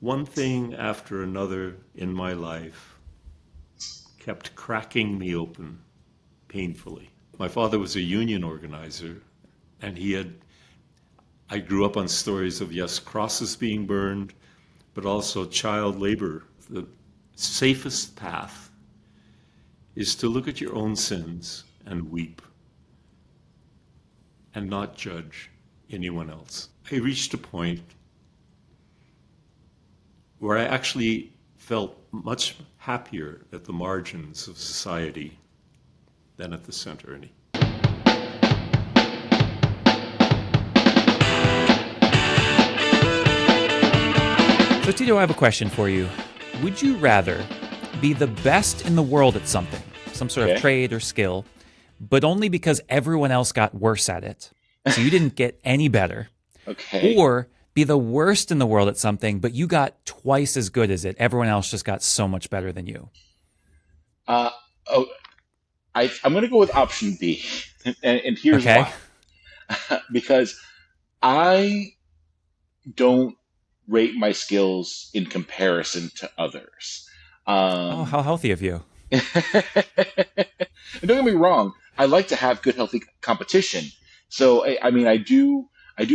one thing after another in my life kept cracking me open painfully. My father was a union organizer, and I grew up on stories of, yes, crosses being burned, but also child labor. The safest path is to look at your own sins and weep and not judge anyone else. I reached a point where I actually felt much happier at the margins of society than at the center. So Tito, I have a question for you. Would you rather be the best in the world at something, some sort of trade or skill, but only because everyone else got worse at it, so you didn't get any better? Okay. Or be the worst in the world at something, but you got twice as good as it. Everyone else just got so much better than you. Uh, oh, I'm going to go with option B, and here's Okay. why. Because I don't rate my skills in comparison to others. Oh, how healthy of you. And don't get me wrong, I like to have good, healthy competition. So, I mean, I do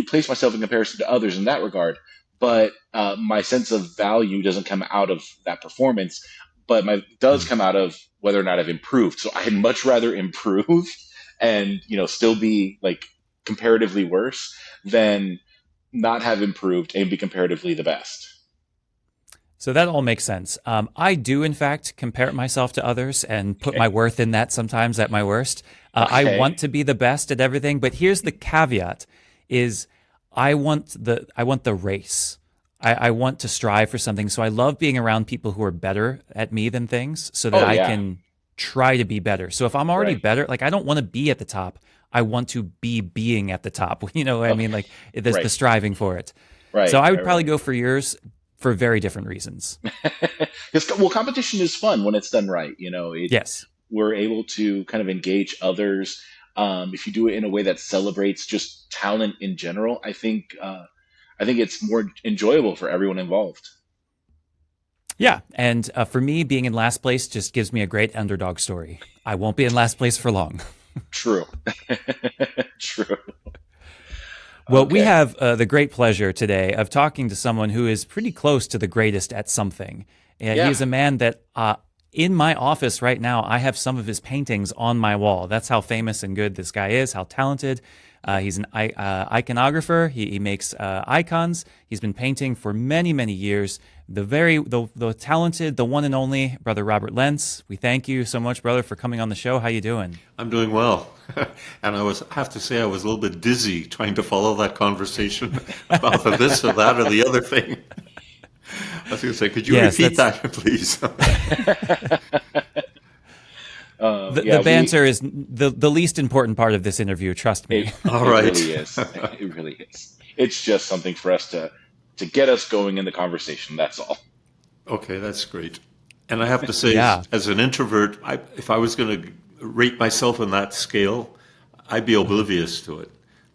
place myself in comparison to others in that regard, but my sense of value doesn't come out of that performance, but does come out of whether or not I've improved. So I'd much rather improve and, still be like comparatively worse than not have improved and be comparatively the best. So that all makes sense. I do, in fact, compare myself to others and put my worth in that sometimes at my worst. I want to be the best at everything, but here's the caveat: is I want the race. I want to strive for something. So I love being around people who are better at me than things, so that I can try to be better. So if I'm already better, like I don't want to be at the top. I want to be being at the top. You know what I mean? Like the striving for it. Right. So I would probably go for yours for very different reasons. Well, competition is fun when it's done right. Yes. We're able to kind of engage others. If you do it in a way that celebrates just talent in general, I think it's more enjoyable for everyone involved. Yeah, and for me, being in last place just gives me a great underdog story. I won't be in last place for long. True. True. Well, we have the great pleasure today of talking to someone who is pretty close to the greatest at something. He is a man that in my office right now, I have some of his paintings on my wall. That's how famous and good this guy is, how talented. He's an iconographer. He makes icons. He's been painting for many, many years. The talented, the one and only Brother Robert Lentz. We thank you so much, brother, for coming on the show. How you doing? I'm doing well. And I have to say I was a little bit dizzy trying to follow that conversation about this or that or the other thing. I was going to say, could you repeat that, please? The banter is the least important part of this interview, trust me. All right. It really is. It really is. It's just something for us to get us going in the conversation, that's all. Okay, that's great. And I have to say, as an introvert, if I was going to rate myself on that scale, I'd be oblivious to it.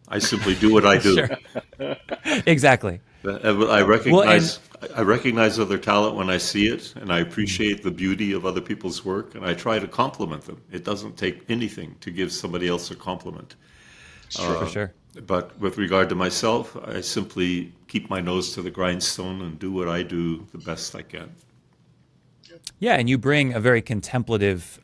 I simply do what I do. Sure. Exactly. I recognize other talent when I see it, and I appreciate the beauty of other people's work, and I try to compliment them. It doesn't take anything to give somebody else a compliment. For sure. But with regard to myself, I simply keep my nose to the grindstone and do what I do the best I can. Yeah, and you bring a very contemplative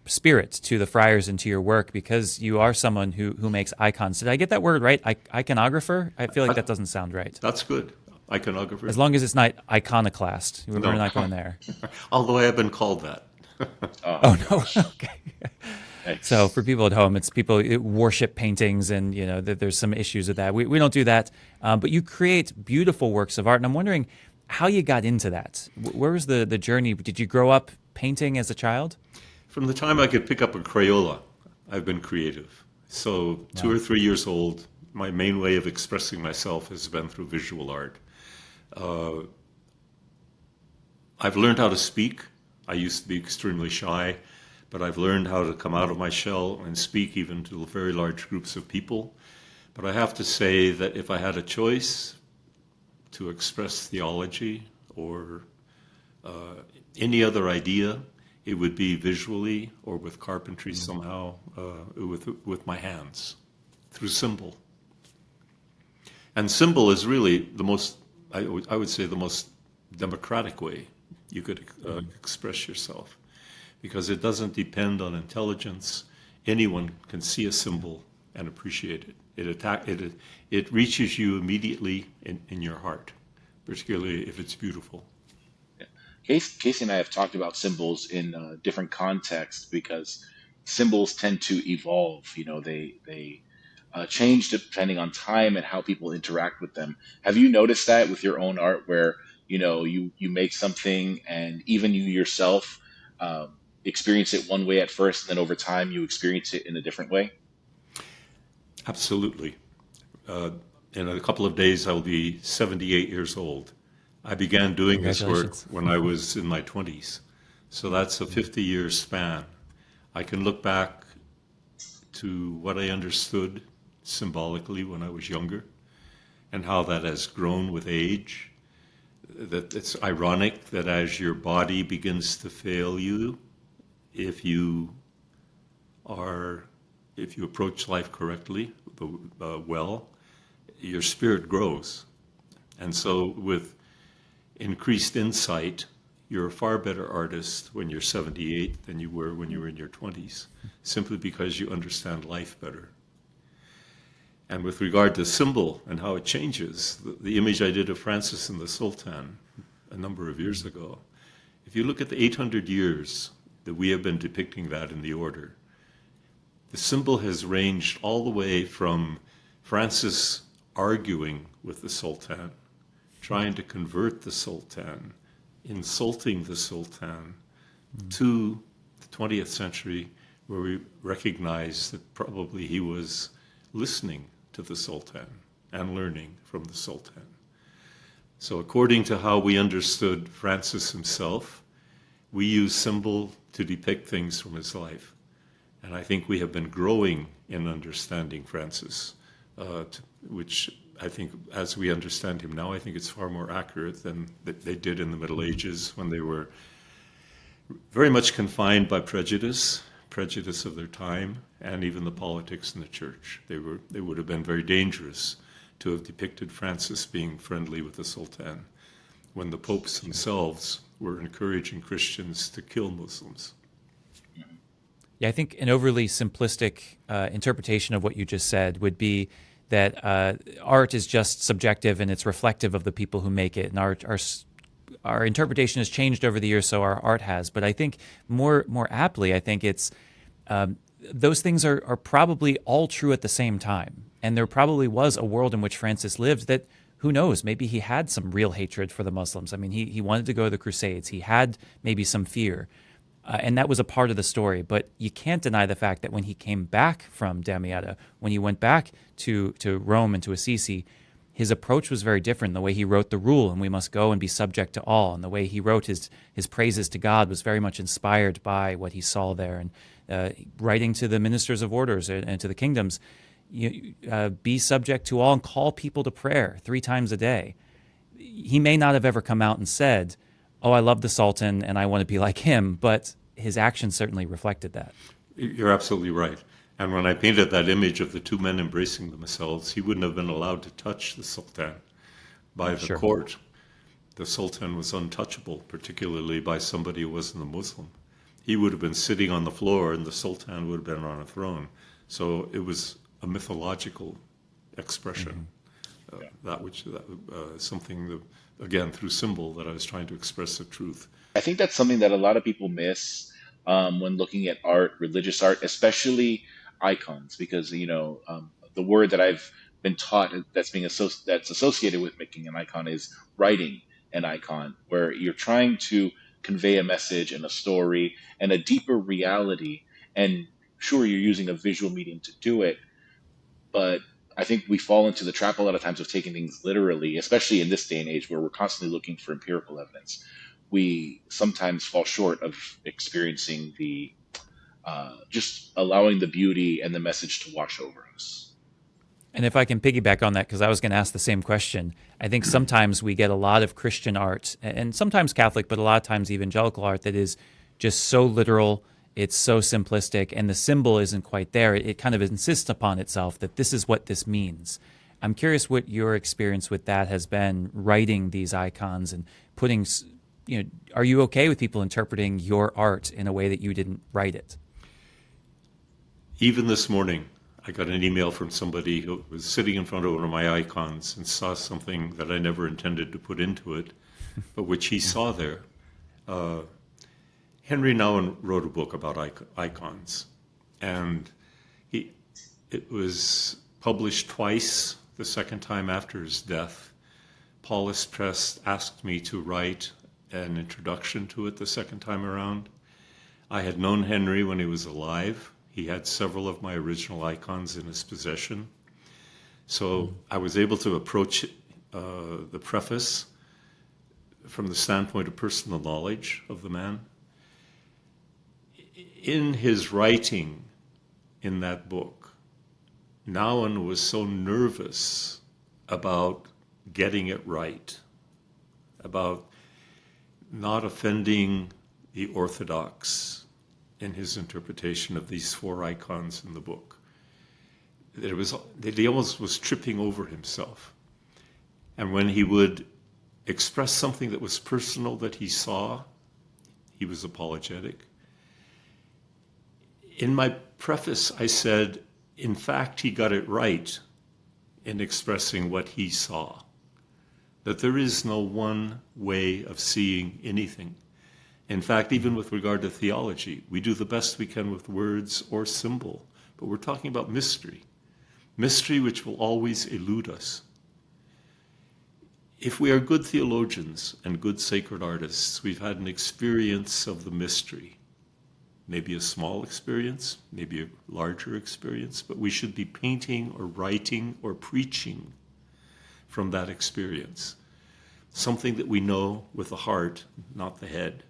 spirit to the Friars and to your work because you are someone who makes icons. Did I get that word right? Iconographer? I feel like that doesn't sound right. That's good. Iconographer. As long as it's not iconoclast. We're not going there. Although I have been called that. Oh, no. Okay. So for people at home, it's people worship paintings, and there's some issues with that. We don't do that, but you create beautiful works of art, and I'm wondering how you got into that. Where was the journey? Did you grow up painting as a child? From the time I could pick up a Crayola, I've been creative. So 2 or 3 years old, my main way of expressing myself has been through visual art. I've learned how to speak. I used to be extremely shy, but I've learned how to come out of my shell and speak even to very large groups of people. But I have to say that if I had a choice to express theology or any other idea, it would be visually or with carpentry somehow, with my hands, through symbol. And symbol is really the most, I would say, the most democratic way you could express yourself, because it doesn't depend on intelligence. Anyone can see a symbol and appreciate it. It reaches you immediately in your heart, particularly if it's beautiful. Casey and I have talked about symbols in different contexts because symbols tend to evolve. You know, they change depending on time and how people interact with them. Have you noticed that with your own art, where you make something and even you yourself experience it one way at first, and then over time you experience it in a different way? Absolutely. In a couple of days, I will be 78 years old. I began doing this work Congratulations. when I was in my 20s. So that's a 50-year span. I can look back to what I understood symbolically when I was younger and how that has grown with age. That it's ironic that as your body begins to fail you, if you approach life correctly, well, your spirit grows. And so with increased insight, you're a far better artist when you're 78 than you were when you were in your 20s, simply because you understand life better. And with regard to symbol and how it changes, the image I did of Francis and the Sultan a number of years ago, if you look at the 800 years that we have been depicting that in the order, the symbol has ranged all the way from Francis arguing with the Sultan, trying to convert the Sultan, insulting the Sultan, to the 20th century, where we recognize that probably he was listening to the Sultan and learning from the Sultan. So according to how we understood Francis himself, we use symbol to depict things from his life. And I think we have been growing in understanding Francis, which I think, as we understand him now, I think it's far more accurate than they did in the Middle Ages, when they were very much confined by prejudice of their time, and even the politics in the church. They would have been very dangerous to have depicted Francis being friendly with the Sultan, when the popes themselves were encouraging Christians to kill Muslims. Yeah, I think an overly simplistic interpretation of what you just said would be that art is just subjective and it's reflective of the people who make it, and our interpretation has changed over the years, so our art has. But I think more aptly, I think it's those things are probably all true at the same time, and there probably was a world in which Francis lived that, who knows, maybe he had some real hatred for the Muslims. I mean, he wanted to go to the Crusades. He had maybe some fear. And that was a part of the story. But you can't deny the fact that when he came back from Damietta, when he went back to Rome and to Assisi, his approach was very different. The way he wrote the rule, and we must go and be subject to all, and the way he wrote his praises to God was very much inspired by what he saw there. And writing to the ministers of orders and to the kingdoms, be subject to all and call people to prayer 3 times a day. He may not have ever come out and said, oh, I love the Sultan and I want to be like him, but his actions certainly reflected that. You're absolutely right. And when I painted that image of the 2 men embracing themselves, he wouldn't have been allowed to touch the Sultan by the Sure. court. The Sultan was untouchable, particularly by somebody who wasn't a Muslim. He would have been sitting on the floor and the Sultan would have been on a throne. So it was a mythological expression. Something that, again, through symbol, that I was trying to express the truth. I think that's something that a lot of people miss when looking at art, religious art, especially icons, because the word that I've been taught that's associated with making an icon is writing an icon, where you're trying to convey a message and a story and a deeper reality. And sure, you're using a visual medium to do it, but I think we fall into the trap a lot of times of taking things literally, especially in this day and age where we're constantly looking for empirical evidence. We sometimes fall short of experiencing just allowing the beauty and the message to wash over us. And if I can piggyback on that, because I was going to ask the same question, I think sometimes we get a lot of Christian art, and sometimes Catholic, but a lot of times evangelical art that is just so literal, it's so simplistic, and the symbol isn't quite there. It kind of insists upon itself that this is what this means. I'm curious what your experience with that has been, writing these icons and putting, are you okay with people interpreting your art in a way that you didn't write it? Even this morning, I got an email from somebody who was sitting in front of one of my icons and saw something that I never intended to put into it, but which he saw there. Henry Nouwen wrote a book about icons, and it was published twice, the second time after his death. Paulus Press asked me to write an introduction to it the second time around. I had known Henry when he was alive. He had several of my original icons in his possession. So I was able to approach the preface from the standpoint of personal knowledge of the man. In his writing in that book, Nouwen was so nervous about getting it right, about not offending the Orthodox in his interpretation of these four icons in the book, that he almost was tripping over himself. And when he would express something that was personal that he saw, he was apologetic. In my preface, I said, in fact, he got it right in expressing what he saw, that there is no one way of seeing anything. In fact, even with regard to theology, we do the best we can with words or symbol, but we're talking about mystery which will always elude us. If we are good theologians and good sacred artists, we've had an experience of the mystery, maybe a small experience, maybe a larger experience, but we should be painting or writing or preaching from that experience, something that we know with the heart, not the head.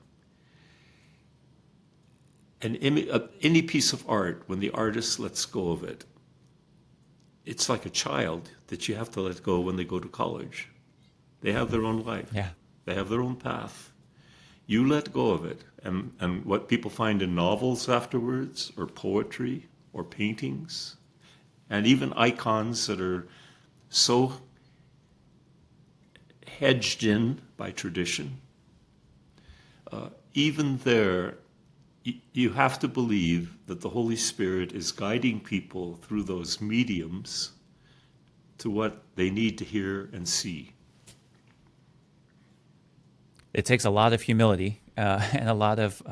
And any piece of art, when the artist lets go of it, it's like a child that you have to let go when they go to college. They have their own life. Yeah. They have their own path. You let go of it. And what people find in novels afterwards, or poetry, or paintings, and even icons that are so hedged in by tradition, even there, you have to believe that the Holy Spirit is guiding people through those mediums to what they need to hear and see. It takes a lot of humility and a lot of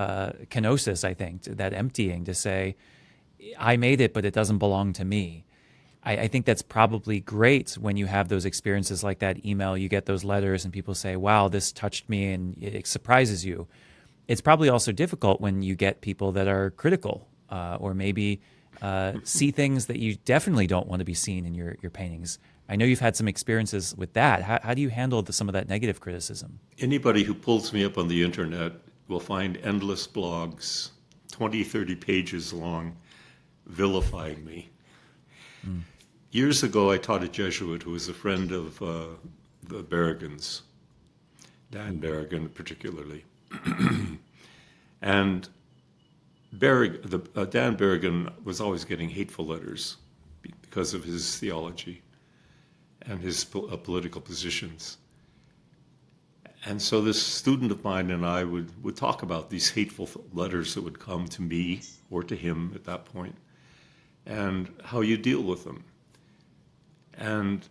kenosis, I think, that emptying to say, I made it, but it doesn't belong to me. I think that's probably great when you have those experiences like that email, you get those letters and people say, wow, this touched me, and it surprises you. It's probably also difficult when you get people that are critical or maybe see things that you definitely don't want to be seen in your paintings. I know you've had some experiences with that. How do you handle some of that negative criticism? Anybody who pulls me up on the internet will find endless blogs, 20, 30 pages long, vilifying me. Years ago, I taught a Jesuit who was a friend of the Berrigans, Dan Berrigan particularly. And Dan Berrigan was always getting hateful letters because of his theology and his political positions. And so this student of mine and I would talk about these hateful letters that would come to me or to him at that point, and how you deal with them. And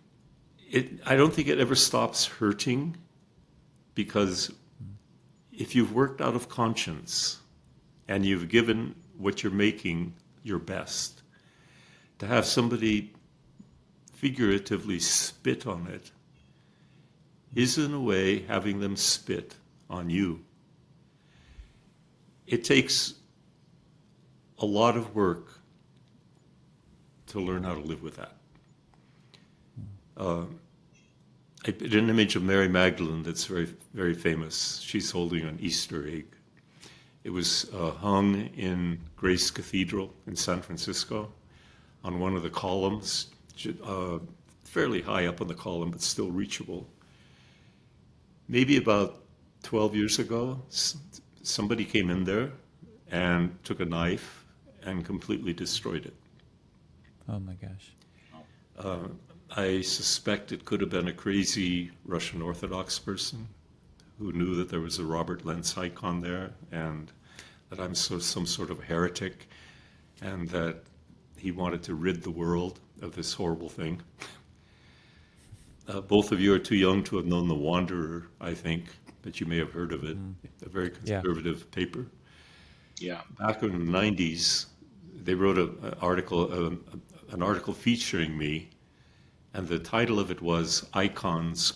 I don't think it ever stops hurting, because if you've worked out of conscience and you've given what you're making your best, to have somebody figuratively spit on it is in a way having them spit on you. It takes a lot of work to learn how to live with that. I did an image of Mary Magdalene that's very, very famous. She's holding an Easter egg. It was hung in Grace Cathedral in San Francisco on one of the columns fairly high up on the column, but still reachable. Maybe about 12 years ago, somebody came in there and took a knife and completely destroyed it. Oh my gosh. I suspect it could have been a crazy Russian Orthodox person who knew that there was a Robert Lentz icon there and that I'm some sort of heretic and that he wanted to rid the world of this horrible thing. Both of you are too young to have known The Wanderer, I think, but you may have heard of it. A very conservative paper. Yeah. Back in the 90s, they wrote an article featuring me, and the title of it was Icons,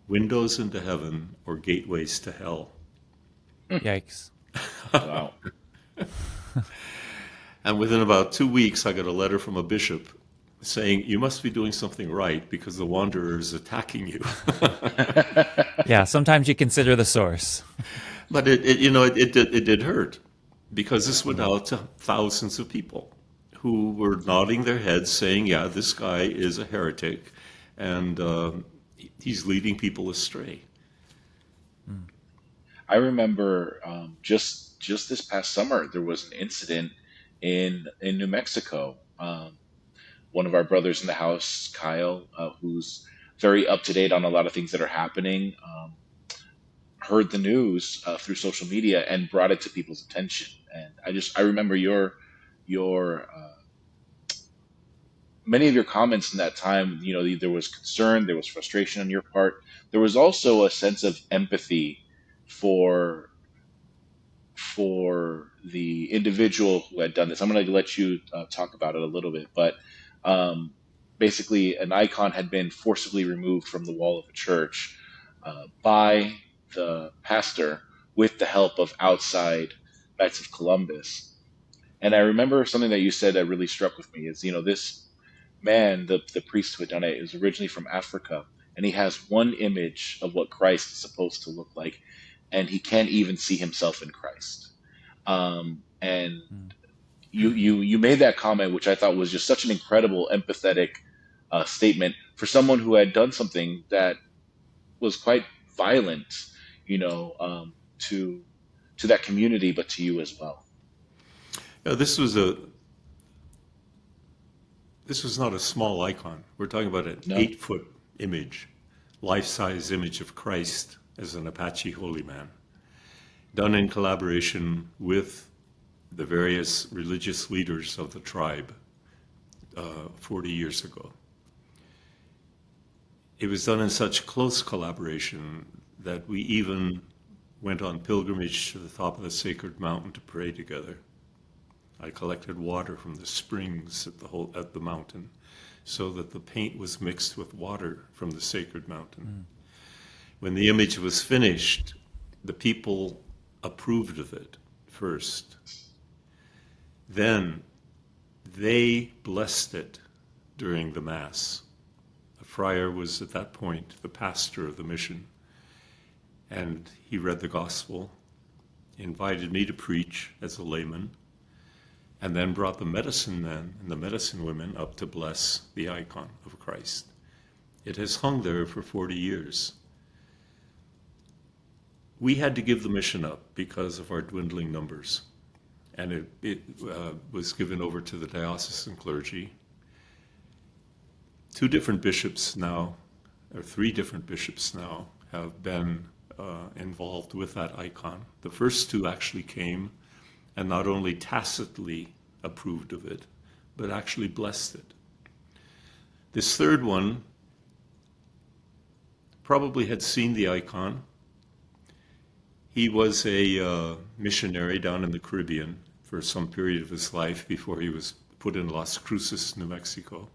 Windows into Heaven or Gateways to Hell. Yikes. Wow. And within about 2 weeks, I got a letter from a bishop saying, you must be doing something right because the Wanderer is attacking you. Yeah, sometimes you consider the source. But it did hurt because this went out to thousands of people who were nodding their heads saying, yeah, this guy is a heretic and he's leading people astray. I remember just this past summer, there was an incident in New Mexico. One of our brothers in the house, Kyle, who's very up to date on a lot of things that are happening, heard the news through social media and brought it to people's attention. And I remember your many of your comments in that time. There was concern, there was frustration on your part. There was also a sense of empathy for the individual who had done this. I'm going to let you talk about it a little bit, but basically an icon had been forcibly removed from the wall of a church by the pastor with the help of outside Knights of Columbus. And I remember something that you said that really struck with me is, this man, the priest who had done it, is originally from Africa, and he has one image of what Christ is supposed to look like, and he can't even see himself in Christ. And you made that comment, which I thought was just such an incredible, empathetic statement for someone who had done something that was quite violent, to that community, but to you as well. This was not a small icon. We're talking about an 8-foot image, life-size image of Christ as an Apache holy man, done in collaboration with the various religious leaders of the tribe 40 years ago. It was done in such close collaboration that we even went on pilgrimage to the top of the sacred mountain to pray together. I collected water from the springs at the mountain so that the paint was mixed with water from the sacred mountain. When the image was finished, the people approved of it first. Then they blessed it during the Mass. The friar was at that point the pastor of the mission, and he read the gospel, invited me to preach as a layman, and then brought the medicine men and the medicine women up to bless the icon of Christ. It has hung there for 40 years. We had to give the mission up because of our dwindling numbers, and it was given over to the diocesan clergy. 2 different bishops now, or 3 different bishops now, have been involved with that icon. The first 2 actually came and not only tacitly approved of it, but actually blessed it. This third one probably had seen the icon. He was a missionary down in the Caribbean for some period of his life before he was put in Las Cruces, New Mexico.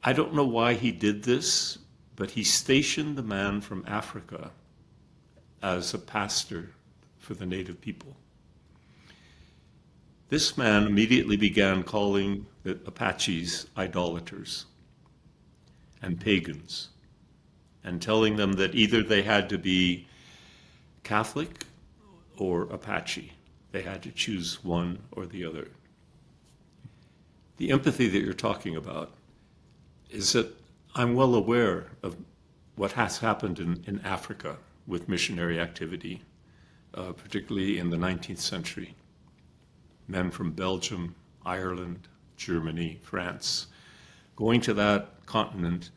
I don't know why he did this, but he stationed the man from Africa as a pastor for the native people. This man immediately began calling the Apaches idolaters and pagans, and telling them that either they had to be Catholic or Apache. They had to choose one or the other. The empathy that you're talking about is that I'm well aware of what has happened in Africa with missionary activity, particularly in the 19th century. Men from Belgium, Ireland, Germany, France, going to that continent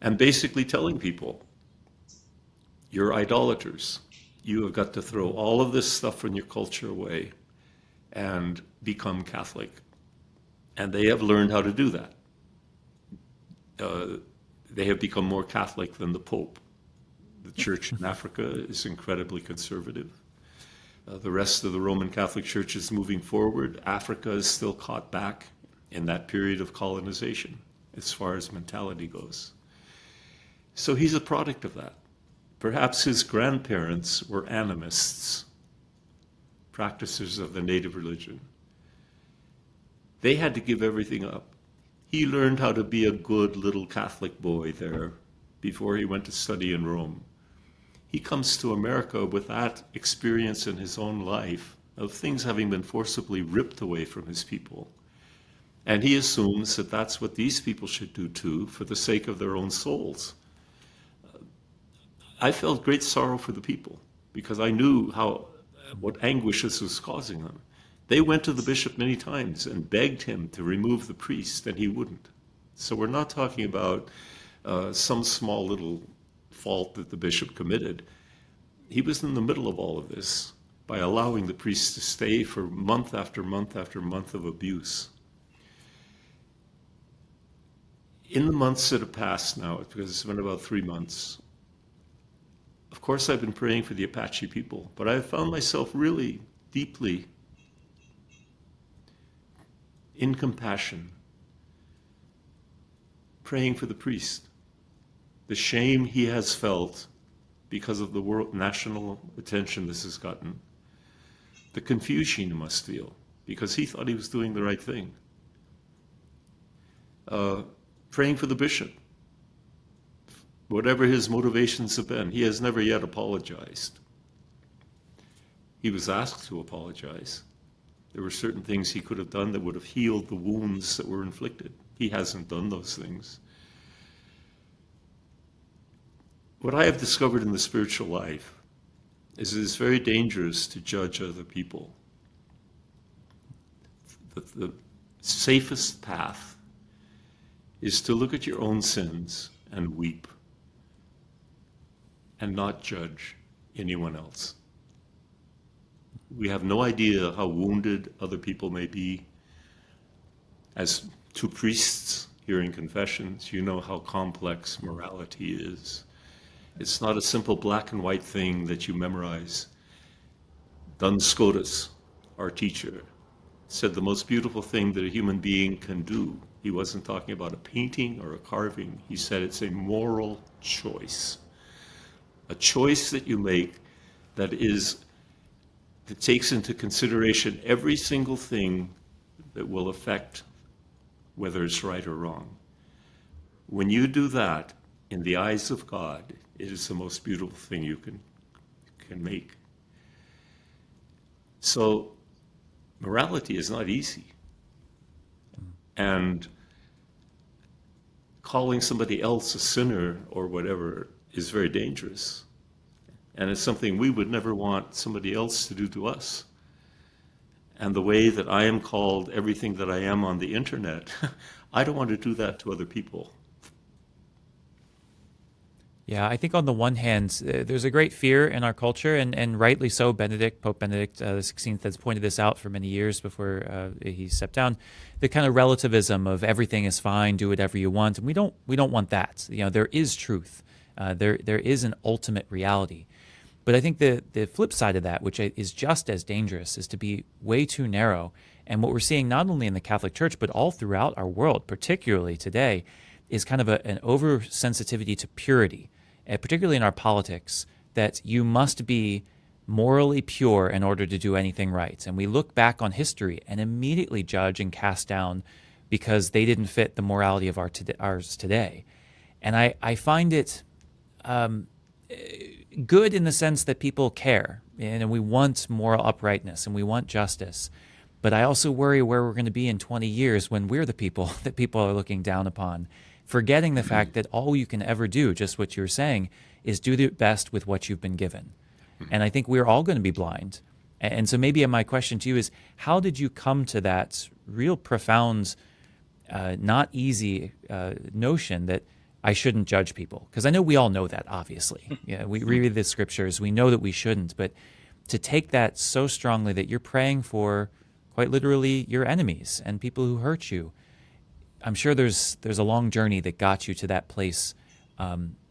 and basically telling people, you're idolaters. You have got to throw all of this stuff from your culture away and become Catholic. And they have learned how to do that. They have become more Catholic than the Pope. The church in Africa is incredibly conservative. The rest of the Roman Catholic Church is moving forward. Africa is still caught back in that period of colonization as far as mentality goes. So he's a product of that. Perhaps his grandparents were animists, practitioners of the native religion. They had to give everything up. He learned how to be a good little Catholic boy there before he went to study in Rome. He comes to America with that experience in his own life of things having been forcibly ripped away from his people. And he assumes that that's what these people should do too, for the sake of their own souls. I felt great sorrow for the people because I knew what anguish this was causing them. They went to the bishop many times and begged him to remove the priest, and he wouldn't. So we're not talking about some small little fault that the bishop committed. He was in the middle of all of this by allowing the priest to stay for month after month after month of abuse. In the months that have passed now, because it's been about 3 months, of course I've been praying for the Apache people, but I've found myself really deeply in compassion, praying for the priest. The shame he has felt because of the national attention this has gotten. The confusion he must feel because he thought he was doing the right thing. Praying for the bishop. Whatever his motivations have been, he has never yet apologized. He was asked to apologize. There were certain things he could have done that would have healed the wounds that were inflicted. He hasn't done those things. What I have discovered in the spiritual life is it is very dangerous to judge other people. The safest path is to look at your own sins and weep and not judge anyone else. We have no idea how wounded other people may be. As two priests hearing confessions, you know how complex morality is. It's not a simple black and white thing that you memorize. Duns Scotus, our teacher, said the most beautiful thing that a human being can do. He wasn't talking about a painting or a carving. He said it's a moral choice. A choice that you make that takes into consideration every single thing that will affect whether it's right or wrong. When you do that, in the eyes of God, it is the most beautiful thing you can make. So morality is not easy. And calling somebody else a sinner or whatever is very dangerous. And it's something we would never want somebody else to do to us. And the way that I am called everything that I am on the internet, I don't want to do that to other people. Yeah, I think on the one hand, there's a great fear in our culture, and rightly so. Pope Benedict XVI has pointed this out for many years before he stepped down. The kind of relativism of everything is fine, do whatever you want, and we don't want that. You know, there is truth, there is an ultimate reality. But I think the flip side of that, which is just as dangerous, is to be way too narrow. And what we're seeing not only in the Catholic Church, but all throughout our world, particularly today, is kind of an oversensitivity to purity. Particularly in our politics, that you must be morally pure in order to do anything right. And we look back on history and immediately judge and cast down because they didn't fit the morality of ours today. And I find it good in the sense that people care, and we want moral uprightness and we want justice. But I also worry where we're going to be in 20 years when we're the people that people are looking down upon, forgetting the fact that all you can ever do, just what you were saying, is do the best with what you've been given. And I think we're all going to be blind. And so maybe my question to you is, how did you come to that real profound, not easy notion that I shouldn't judge people? Because I know we all know that, obviously. Yeah, we read the scriptures, we know that we shouldn't, but to take that so strongly that you're praying for, quite literally, your enemies and people who hurt you, I'm sure there's a long journey that got you to that place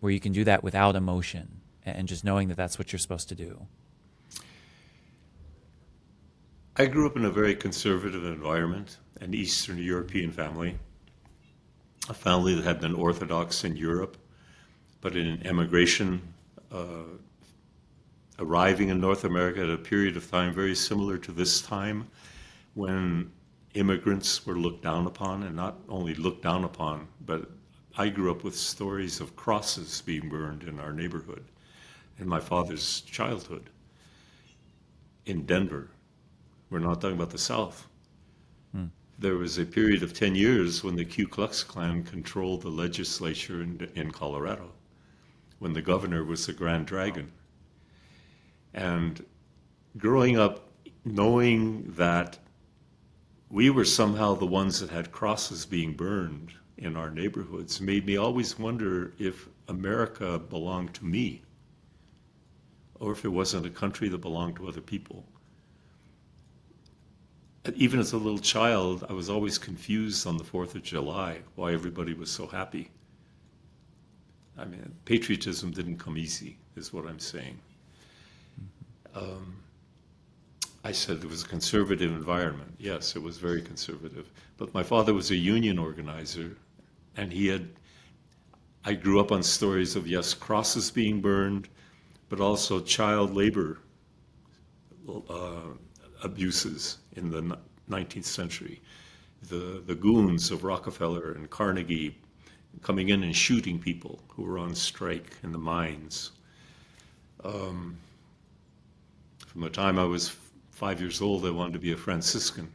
where you can do that without emotion and just knowing that that's what you're supposed to do. I grew up in a very conservative environment, an Eastern European family, a family that had been Orthodox in Europe, but in emigration, arriving in North America at a period of time very similar to this time, when immigrants were looked down upon, and not only looked down upon, but I grew up with stories of crosses being burned in our neighborhood in my father's childhood in Denver. We're not talking about the South. There was a period of 10 years when the Ku Klux Klan controlled the legislature in Colorado, when the governor was the Grand Dragon. And growing up knowing that we were somehow the ones that had crosses being burned in our neighborhoods made me always wonder if America belonged to me, or if it wasn't a country that belonged to other people. Even as a little child, I was always confused on the 4th of July, why everybody was so happy. I mean, patriotism didn't come easy, is what I'm saying. I said it was a conservative environment. Yes, it was very conservative. But my father was a union organizer, and I grew up on stories of, yes, crosses being burned, but also child labor abuses in the 19th century. The goons of Rockefeller and Carnegie coming in and shooting people who were on strike in the mines. From the time I was 5 years old, I wanted to be a Franciscan.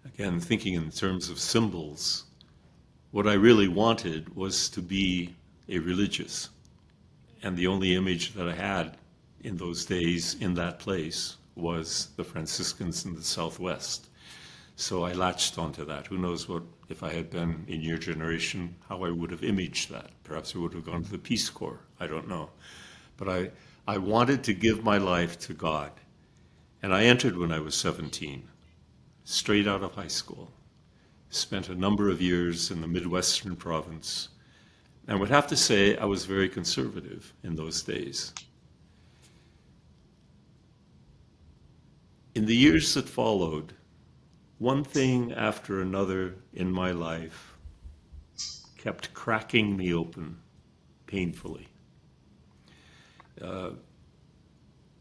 Again, thinking in terms of symbols, what I really wanted was to be a religious. And the only image that I had in those days in that place was the Franciscans in the Southwest. So I latched onto that. Who knows what, if I had been in your generation, how I would have imaged that. Perhaps I would have gone to the Peace Corps. I don't know. But I wanted to give my life to God. And I entered when I was 17, straight out of high school. Spent a number of years in the Midwestern province. And I would have to say I was very conservative in those days. In the years that followed, one thing after another in my life kept cracking me open painfully.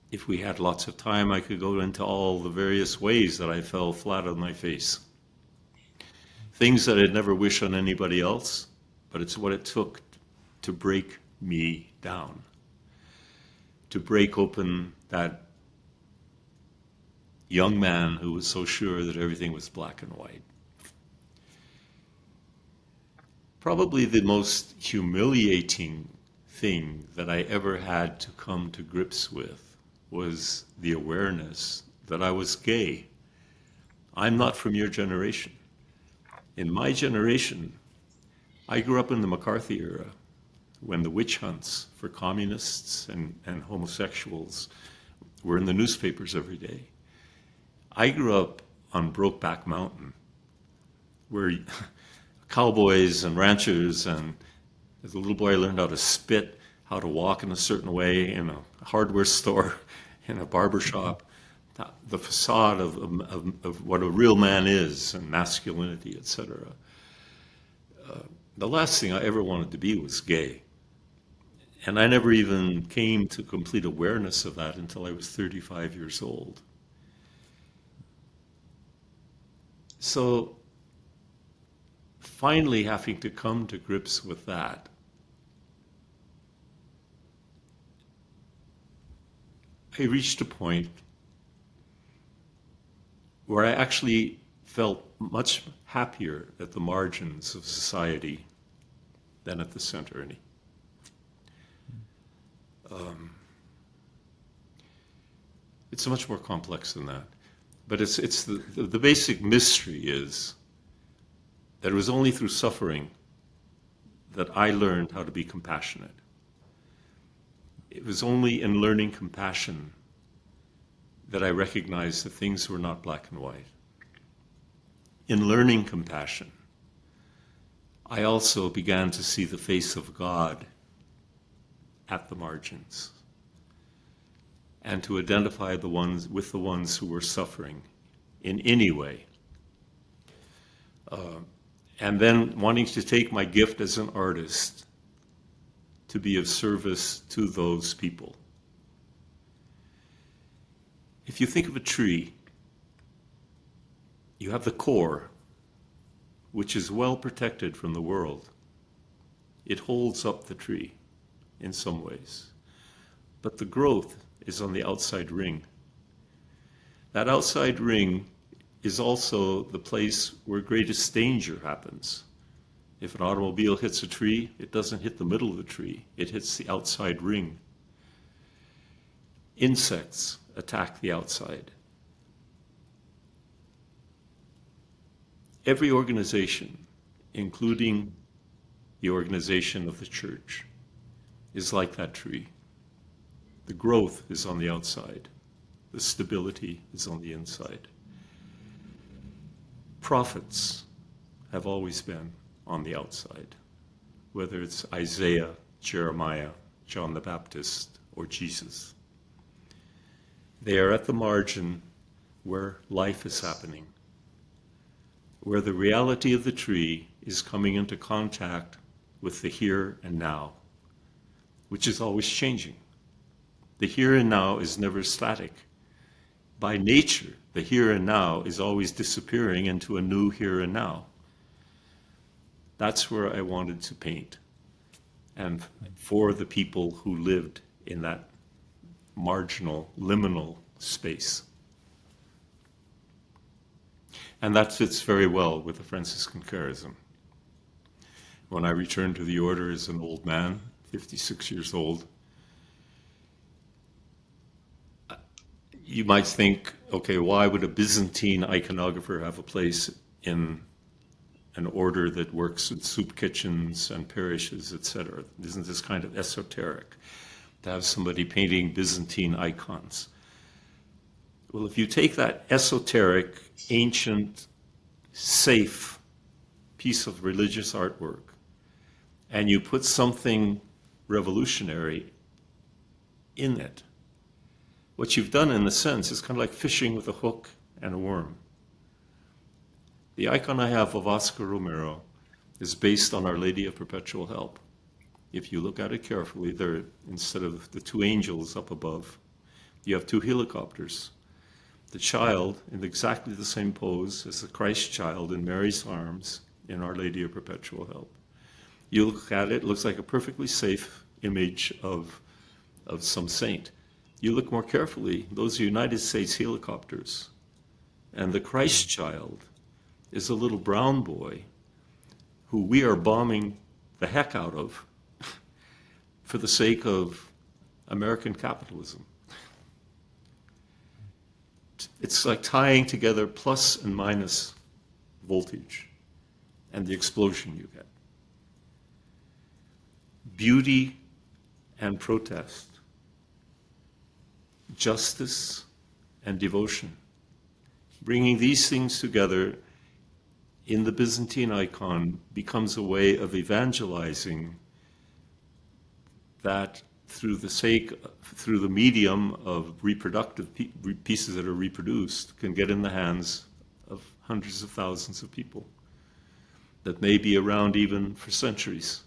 If we had lots of time, I could go into all the various ways that I fell flat on my face. Things that I'd never wish on anybody else, but it's what it took to break me down, to break open that young man who was so sure that everything was black and white. Probably the most humiliating thing that I ever had to come to grips with was the awareness that I was gay. I'm not from your generation. In my generation, I grew up in the McCarthy era, when the witch hunts for communists and homosexuals were in the newspapers every day. I grew up on Brokeback Mountain, where cowboys and ranchers, and as a little boy I learned how to spit, how to walk in a certain way in a hardware store, in a barber shop, the facade of what a real man is, and masculinity, etc. The last thing I ever wanted to be was gay. And I never even came to complete awareness of that until I was 35 years old. So finally having to come to grips with that, I reached a point where I actually felt much happier at the margins of society than at the center. It's much more complex than that. But it's the basic mystery is that it was only through suffering that I learned how to be compassionate. It was only in learning compassion that I recognized that things were not black and white. In learning compassion, I also began to see the face of God at the margins and to identify with the ones who were suffering in any way. And then wanting to take my gift as an artist to be of service to those people. If you think of a tree, you have the core, which is well protected from the world. It holds up the tree in some ways. But the growth is on the outside ring. That outside ring is also the place where greatest danger happens. If an automobile hits a tree, it doesn't hit the middle of the tree, it hits the outside ring. Insects attack the outside. Every organization, including the organization of the church, is like that tree. The growth is on the outside. The stability is on the inside. Prophets have always been on the outside, whether it's Isaiah, Jeremiah, John the Baptist, or Jesus. They are at the margin where life is happening, where the reality of the tree is coming into contact with the here and now, which is always changing. The here and now is never static. By nature, the here and now is always disappearing into a new here and now. That's where I wanted to paint, and for the people who lived in that marginal, liminal space. And that fits very well with the Franciscan charism. When I returned to the order as an old man, 56 years old, you might think, okay, why would a Byzantine iconographer have a place in an order that works in soup kitchens and parishes, etc.? Isn't this kind of esoteric to have somebody painting Byzantine icons? Well, if you take that esoteric, ancient, safe piece of religious artwork and you put something revolutionary in it, what you've done, in a sense, is kind of like fishing with a hook and a worm. The icon I have of Oscar Romero is based on Our Lady of Perpetual Help. If you look at it carefully, there, instead of the two angels up above, you have two helicopters. The child in exactly the same pose as the Christ child in Mary's arms in Our Lady of Perpetual Help. You look at it, it looks like a perfectly safe image of some saint. You look more carefully, those are United States helicopters. And the Christ child is a little brown boy who we are bombing the heck out of for the sake of American capitalism. It's like tying together plus and minus voltage and the explosion you get. Beauty and protest. Justice and devotion. Bringing these things together in the Byzantine icon becomes a way of evangelizing that through the medium of reproductive pieces that are reproduced can get in the hands of hundreds of thousands of people that may be around even for centuries,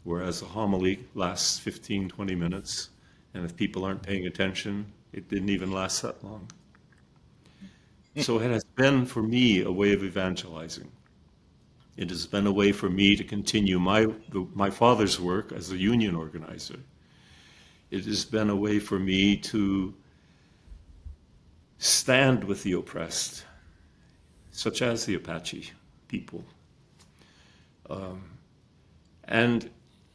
whereas a homily lasts 15, 20 minutes, and if people aren't paying attention, it didn't even last that long. So it has been for me a way of evangelizing. It has been a way for me to continue my father's work as a union organizer. It has been a way for me to stand with the oppressed, such as the Apache people. And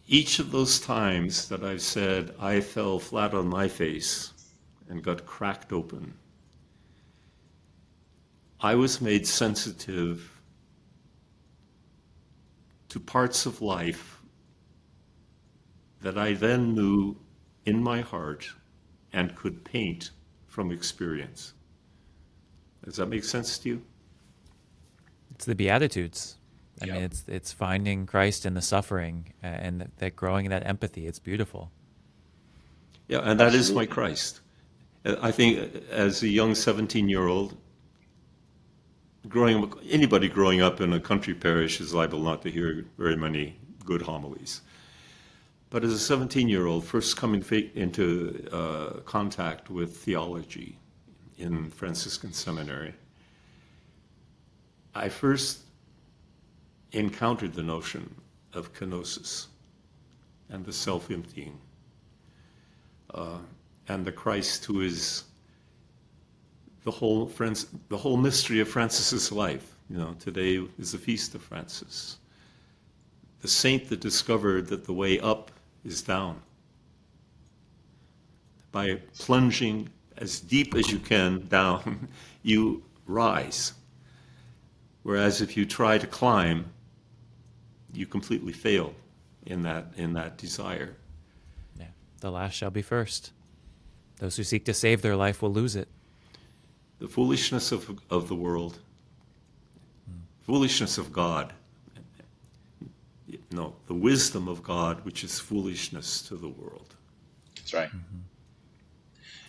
each of those times that I've said I fell flat on my face and got cracked open, I was made sensitive to parts of life that I then knew in my heart and could paint from experience. Does that make sense to you? It's the Beatitudes. I Yep. mean, it's finding Christ in the suffering and that growing in that empathy. It's beautiful. Yeah, and that is my Absolutely. Christ. I think as a young 17-year-old, anybody growing up in a country parish is liable not to hear very many good homilies. But as a 17-year-old, first coming into contact with theology in Franciscan seminary, I first encountered the notion of kenosis and the self-emptying, and the Christ who is the whole mystery of Francis's life. You know, today is the feast of Francis, the saint that discovered that the way up is down. By plunging as deep as you can down, you rise. Whereas if you try to climb, you completely fail in that desire. Yeah. The last shall be first. Those who seek to save their life will lose it. The foolishness of the world, foolishness of God. No, the wisdom of God, which is foolishness to the world. That's right.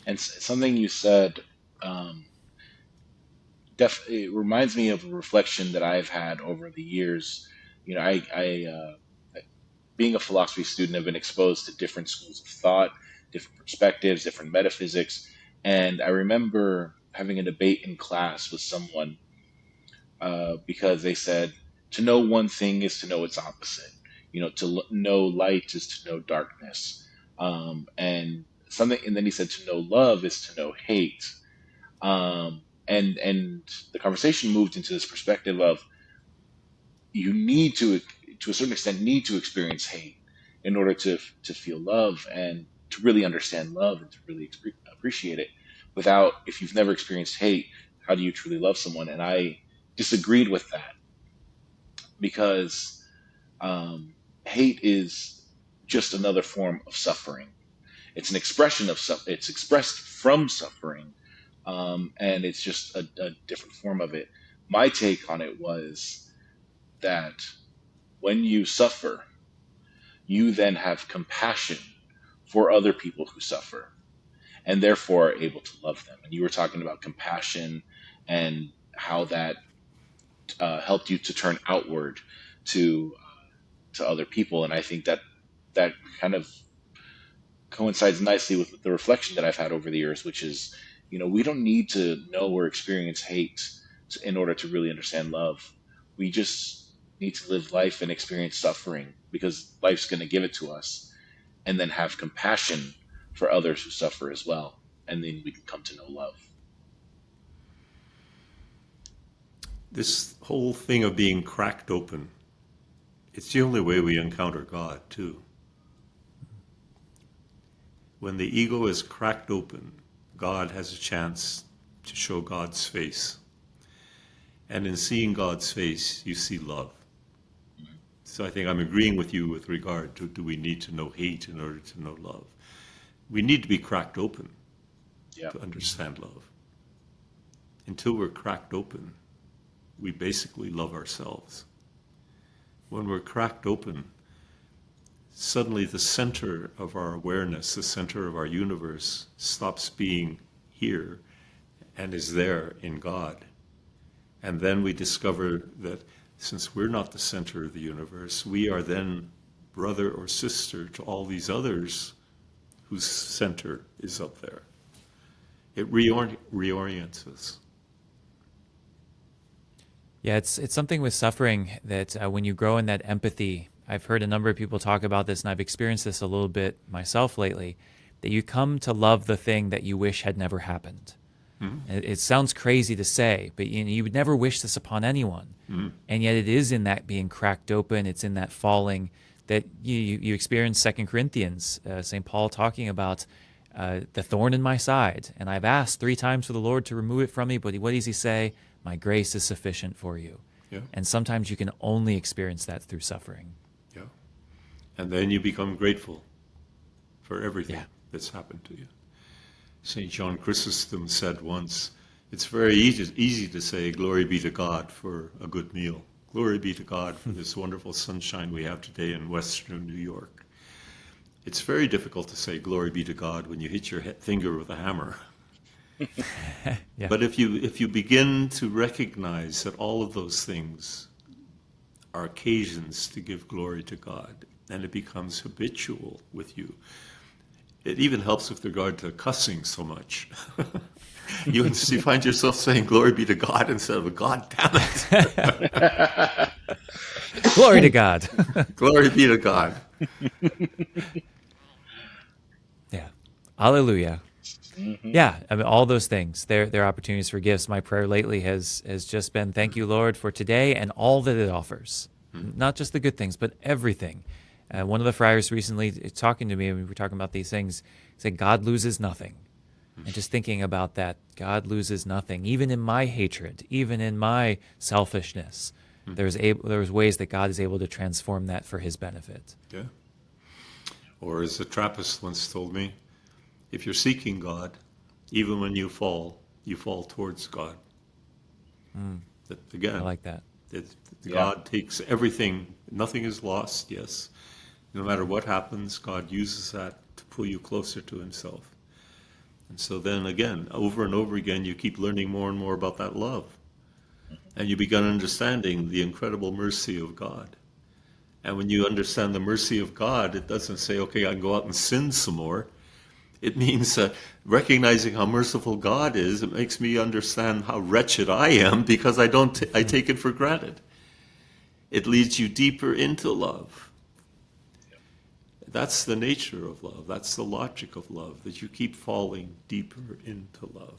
And something you said it reminds me of a reflection that I've had over the years. You know, being a philosophy student, I've been exposed to different schools of thought, different perspectives, different metaphysics. And I remember having a debate in class with someone because they said, to know one thing is to know its opposite. You know, to know light is to know darkness. And then he said, to know love is to know hate. And the conversation moved into this perspective of you need to a certain extent, need to experience hate in order to feel love and to really understand love and to really appreciate it. If you've never experienced hate, how do you truly love someone? And I disagreed with that because hate is just another form of suffering. It's an expression of it's expressed from suffering, and it's just a different form of it. My take on it was that when you suffer, you then have compassion for other people who suffer, and therefore are able to love them. And you were talking about compassion and how that helped you to turn outward to other people. And I think that kind of coincides nicely with the reflection that I've had over the years, which is, you know, we don't need to know or experience hate in order to really understand love. We just need to live life and experience suffering because life's going to give it to us, and then have compassion for others who suffer as well. And then we can come to know love. This whole thing of being cracked open, it's the only way we encounter God, too. When the ego is cracked open, God has a chance to show God's face. And in seeing God's face, you see love. So I think I'm agreeing with you with regard to, do we need to know hate in order to know love? We need to be cracked open to understand love. Until we're cracked open, we basically love ourselves. When we're cracked open, suddenly the center of our awareness, the center of our universe, stops being here and is there in God. And then we discover that since we're not the center of the universe, we are then brother or sister to all these others whose center is up there. It reorients us. Yeah, it's something with suffering that when you grow in that empathy, I've heard a number of people talk about this, and I've experienced this a little bit myself lately, that you come to love the thing that you wish had never happened. It sounds crazy to say, but you would never wish this upon anyone. And yet it is in that being cracked open, it's in that falling that you experience 2 Corinthians, St. Paul talking about the thorn in my side. And I've asked 3 times for the Lord to remove it from me, but what does he say? My grace is sufficient for you. Yeah. And sometimes you can only experience that through suffering. Yeah. And then you become grateful for everything Yeah. that's happened to you. St. John Chrysostom said once, it's very easy to say, glory be to God for a good meal. Glory be to God for this wonderful sunshine we have today in western New York. It's very difficult to say, glory be to God, when you hit your finger with a hammer. Yeah. But if you begin to recognize that all of those things are occasions to give glory to God, and it becomes habitual with you, it even helps with regard to cussing so much. You find yourself saying, glory be to God, instead of, God damn it. Glory to God. Glory be to God. Yeah. Hallelujah. Yeah, I mean, all those things, they're opportunities for gifts. My prayer lately has just been, thank you, Lord, for today and all that it offers. Not just the good things, but everything. One of the friars recently talking to me, and we were talking about these things, said, God loses nothing. And just thinking about that, God loses nothing. Even in my hatred, even in my selfishness, there's ways that God is able to transform that for his benefit. Yeah. Or as the Trappist once told me, if you're seeking God, even when you fall towards God. That, again, I like that. God takes everything. Nothing is lost, yes. No matter what happens, God uses that to pull you closer to himself. And so then again, over and over again, you keep learning more and more about that love. And you begin understanding the incredible mercy of God. And when you understand the mercy of God, it doesn't say, okay, I can go out and sin some more. It means recognizing how merciful God is. It makes me understand how wretched I am, because I take it for granted. It leads you deeper into love. That's the nature of love. That's the logic of love, that you keep falling deeper into love.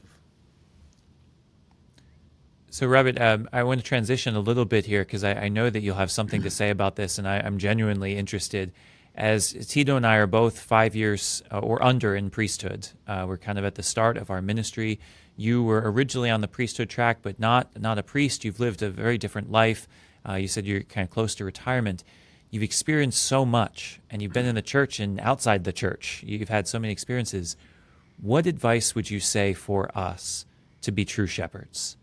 So, Robert, I want to transition a little bit here, because I know that you'll have something to say about this, and I'm genuinely interested. As Tito and I are both 5 years or under in priesthood, we're kind of at the start of our ministry. You were originally on the priesthood track, but not a priest. You've lived a very different life. You said you're kind of close to retirement. You've experienced so much, and you've been in the church and outside the church. You've had so many experiences. What advice would you say for us to be true shepherds?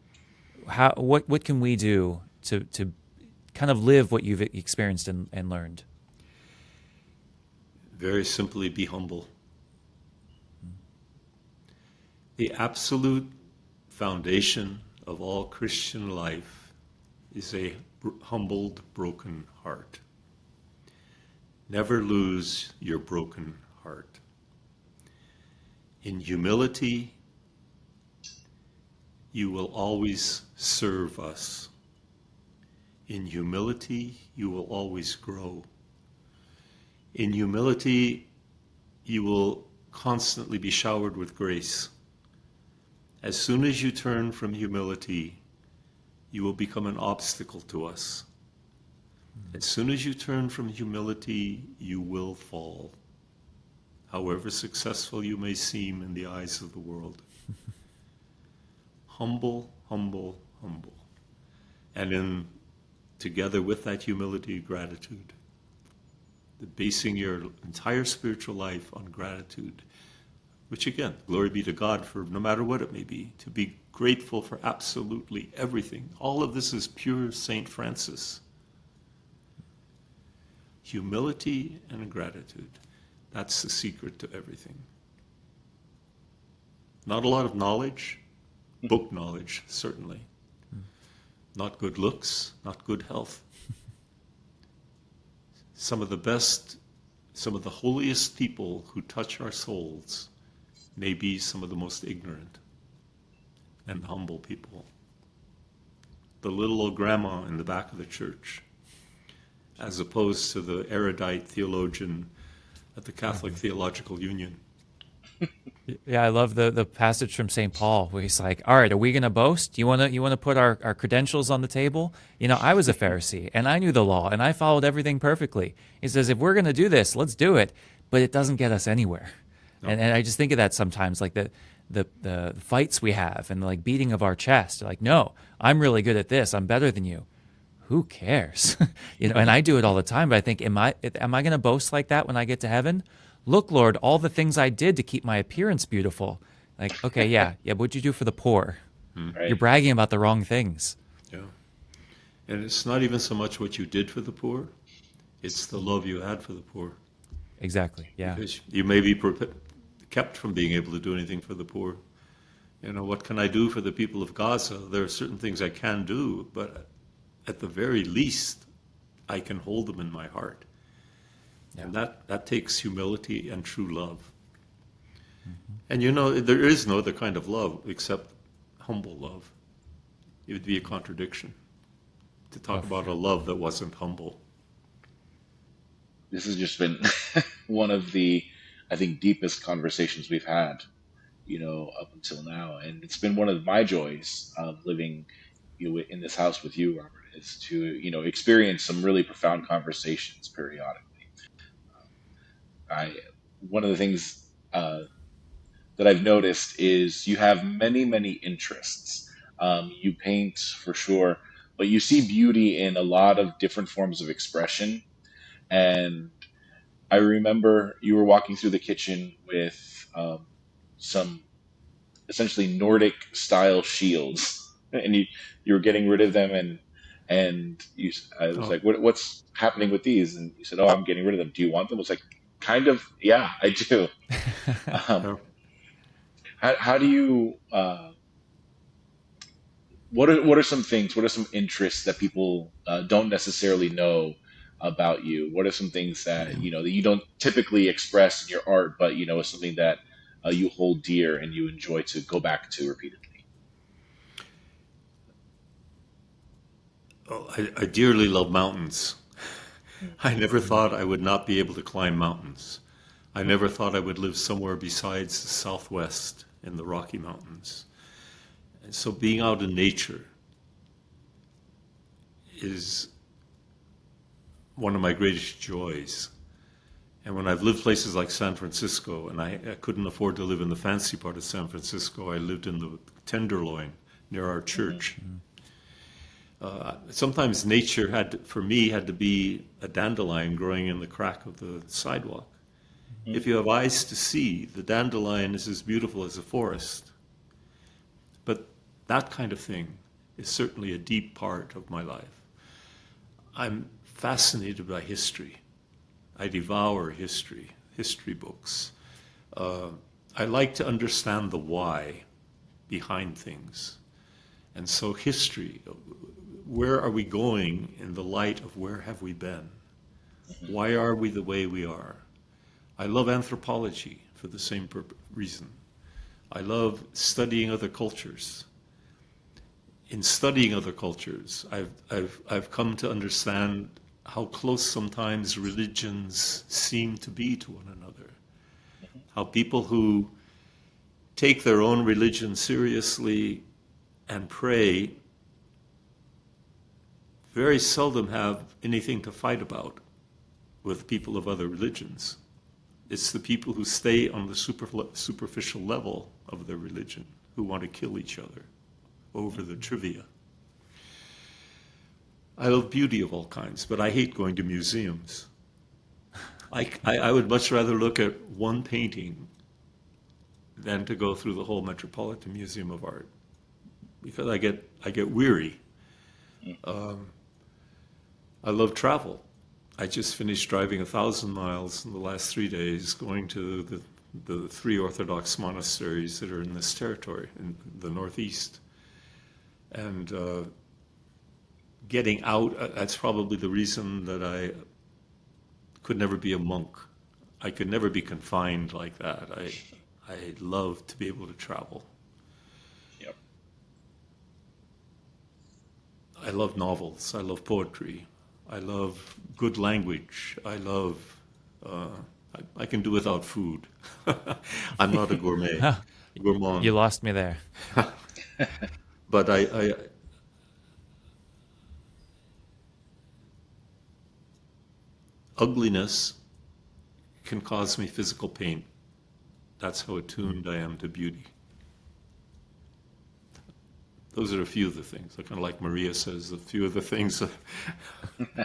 What can we do to kind of live what you've experienced and learned? Very simply, be humble. The absolute foundation of all Christian life is a humbled, broken heart. Never lose your broken heart. In humility, you will always serve us. In humility, you will always grow. In humility, you will constantly be showered with grace. As soon as you turn from humility, you will become an obstacle to us. As soon as you turn from humility, you will fall, however successful you may seem in the eyes of the world. Humble, humble, humble. And together with that humility, gratitude. Basing your entire spiritual life on gratitude, which again, glory be to God for no matter what it may be, to be grateful for absolutely everything. All of this is pure St. Francis. Humility and gratitude. That's the secret to everything. Not a lot of knowledge, book knowledge, certainly. Not good looks, not good health. Some of the holiest people who touch our souls may be some of the most ignorant and humble people. The little old grandma in the back of the church, as opposed to the erudite theologian at the Catholic Theological Union. Yeah, I love the passage from St. Paul where he's like, "All right, are we going to boast? You want to put our credentials on the table? You know, I was a Pharisee and I knew the law and I followed everything perfectly." He says, "If we're going to do this, let's do it, but it doesn't get us anywhere." No. And I just think of that sometimes, like the fights we have and the like beating of our chest. Like, no, I'm really good at this. I'm better than you. Who cares? You know, and I do it all the time, but I think, am I going to boast like that when I get to heaven? Look, Lord, all the things I did to keep my appearance beautiful. Like, okay, yeah, but what'd you do for the poor? You're Right. bragging about the wrong things. Yeah. And it's not even so much what you did for the poor, it's the love you had for the poor. Exactly. Yeah. Because you may be kept from being able to do anything for the poor. You know, what can I do for the people of Gaza? There are certain things I can do, but at the very least, I can hold them in my heart. Yeah. And that takes humility and true love. And you know, there is no other kind of love except humble love. It would be a contradiction to talk about a love that wasn't humble. This has just been one of the, I think, deepest conversations we've had, up until now. And it's been one of my joys of living, in this house with you, Robert, is to, experience some really profound conversations periodically. I One of the things that I've noticed is you have many, many interests. You paint for sure, but you see beauty in a lot of different forms of expression. And I remember you were walking through the kitchen with some essentially Nordic style shields, and you were getting rid of them, and I was Oh, like, what's happening with these? And you said, oh, I'm getting rid of them. Do you want them? I was like, kind of, yeah, I do. Um, yeah. how do you? What are some things? What are some interests that people don't necessarily know about you? What are some things that that you don't typically express in your art, but is something that you hold dear and you enjoy to go back to repeatedly? Oh, I dearly love mountains. I never thought I would not be able to climb mountains. I never thought I would live somewhere besides the Southwest in the Rocky Mountains. And so being out in nature is one of my greatest joys. And when I've lived places like San Francisco, and I couldn't afford to live in the fancy part of San Francisco, I lived in the Tenderloin near our church. Sometimes nature for me, had to be a dandelion growing in the crack of the sidewalk. If you have eyes to see, the dandelion is as beautiful as a forest. But that kind of thing is certainly a deep part of my life. I'm fascinated by history. I devour history books. I like to understand the why behind things. And so history, where are we going in the light of where have we been? Why are we the way we are? I love anthropology for the same reason. I love studying other cultures. In studying other cultures, I've come to understand how close sometimes religions seem to be to one another. How people who take their own religion seriously and pray very seldom have anything to fight about with people of other religions. It's the people who stay on the superficial level of their religion who want to kill each other over the trivia. I love beauty of all kinds, but I hate going to museums. I would much rather look at one painting than to go through the whole Metropolitan Museum of Art, because I get weary. I love travel. I just finished driving 1,000 miles in the last 3 days, going to the 3 Orthodox monasteries that are in this territory, in the Northeast. And getting out, that's probably the reason that I could never be a monk. I could never be confined like that. I love to be able to travel. Yep. I love novels. I love poetry. I love good language. I I can do without food. I'm not a gourmet, You gourmand. lost me there. But ugliness can cause me physical pain. That's how attuned I am to beauty. Those are a few of the things. Kind of like Maria says, a few of the things.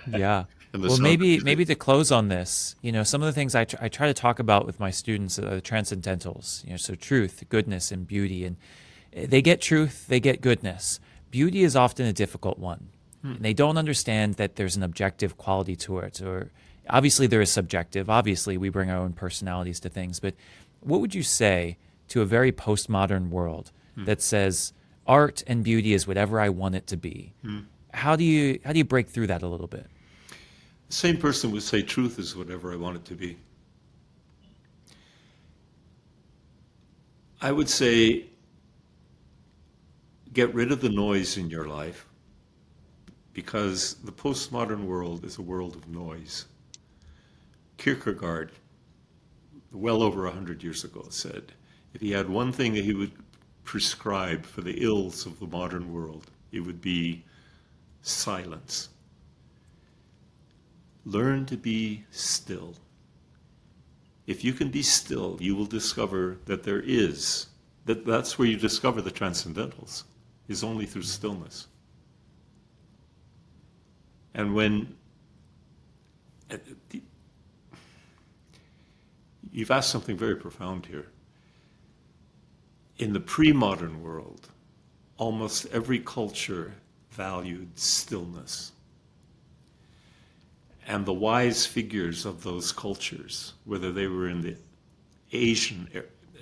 Yeah. And the Well, Socrates maybe to close on this, some of the things I try to talk about with my students are the transcendentals. So truth, goodness, and beauty, and they get truth, they get goodness. Beauty is often a difficult one. And they don't understand that there's an objective quality to it, or obviously there is subjective. Obviously, we bring our own personalities to things. But what would you say to a very postmodern world that says art and beauty is whatever I want it to be? How do you break through that a little bit? The same person would say truth is whatever I want it to be. I would say get rid of the noise in your life, because the postmodern world is a world of noise. Kierkegaard, well over 100 years ago, said if he had one thing that he would prescribe for the ills of the modern world, it would be silence. Learn to be still. If you can be still, you will discover that that's where you discover the transcendentals, is only through stillness. And when you've asked something very profound here. In the pre-modern world, almost every culture valued stillness. And the wise figures of those cultures, whether they were in the Asian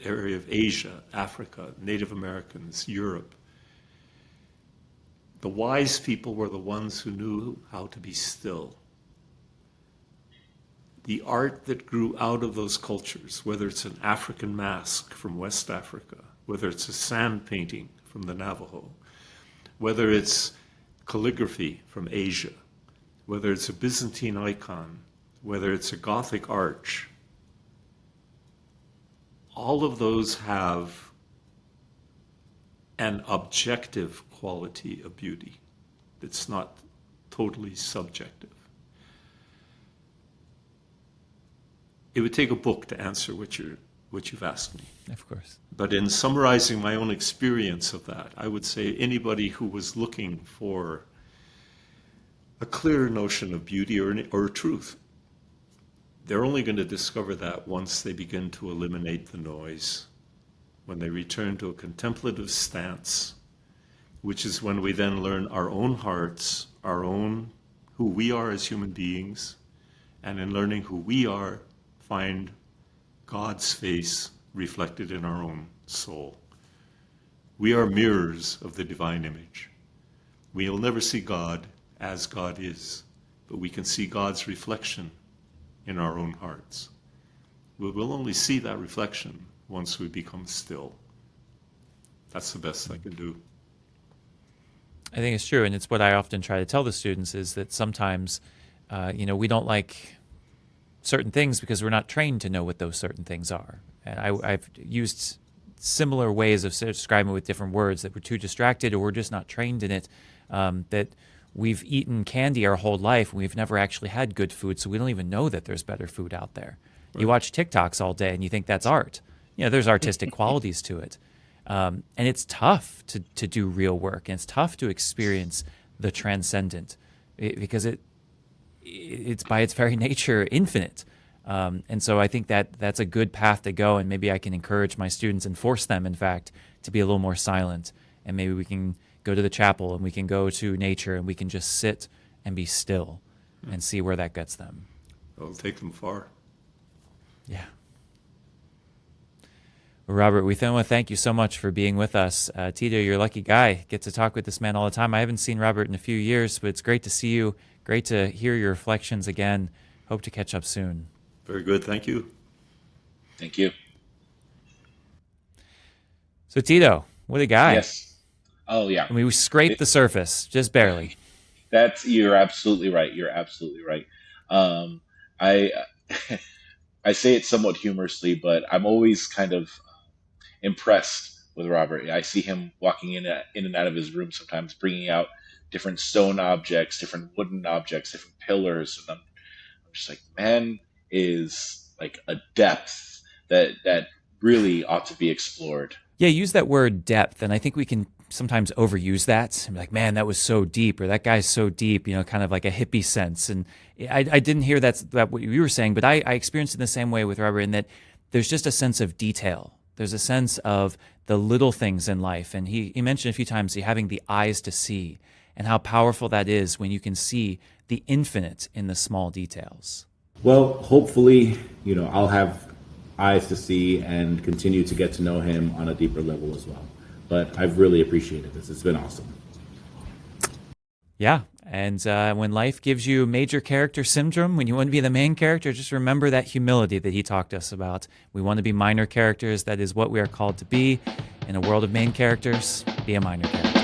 area of Asia, Africa, Native Americans, Europe, the wise people were the ones who knew how to be still. The art that grew out of those cultures, whether it's an African mask from West Africa, whether it's a sand painting from the Navajo, whether it's calligraphy from Asia, whether it's a Byzantine icon, whether it's a Gothic arch, all of those have an objective quality of beauty that's not totally subjective. It would take a book to answer what you've asked me. Of course. But in summarizing my own experience of that, I would say anybody who was looking for a clear notion of beauty or truth, they're only going to discover that once they begin to eliminate the noise, when they return to a contemplative stance, which is when we then learn our own hearts, who we are as human beings, and in learning who we are, find God's face reflected in our own soul. We are mirrors of the divine image. We'll never see God as God is, but we can see God's reflection in our own hearts. We will only see that reflection once we become still. That's the best I can do. I think it's true, and it's what I often try to tell the students is that sometimes, we don't like certain things because we're not trained to know what those certain things are. And I've used similar ways of describing it with different words, that we're too distracted or we're just not trained in it, that we've eaten candy our whole life and we've never actually had good food, so we don't even know that there's better food out there. Right. You watch TikToks all day and you think that's art. There's artistic qualities to it. And it's tough to do real work, and it's tough to experience the transcendent because it's by its very nature infinite. And so I think that's a good path to go, and maybe I can encourage my students and force them, in fact, to be a little more silent. And maybe we can go to the chapel and we can go to nature and we can just sit and be still and see where that gets them. It'll take them far. Yeah. Well, Robert, we want to thank you so much for being with us. Tito, you're a lucky guy. Get to talk with this man all the time. I haven't seen Robert in a few years, but it's great to see you. Great to hear your reflections again. Hope to catch up soon. Very good. Thank you. Thank you. So, Tito, what a guy. Yes. Oh, yeah. I mean, we scraped the surface, just barely. You're absolutely right. You're absolutely right. I I say it somewhat humorously, but I'm always kind of impressed with Robert. I see him walking in and out of his room sometimes, bringing out different stone objects, different wooden objects, different pillars, and I'm just like, man is like a depth that really ought to be explored. Yeah, use that word depth, and I think we can sometimes overuse that. I'm like, man, that was so deep, or that guy's so deep, kind of like a hippie sense. And I didn't hear that what you were saying, but I experienced it in the same way with Robert, in that there's just a sense of detail. There's a sense of the little things in life. And he mentioned a few times having the eyes to see, and how powerful that is when you can see the infinite in the small details. Well, hopefully, I'll have eyes to see and continue to get to know him on a deeper level as well. But I've really appreciated this. It's been awesome. Yeah, and when life gives you major character syndrome, when you want to be the main character, just remember that humility that he talked to us about. We want to be minor characters. That is what we are called to be. In a world of main characters, be a minor character.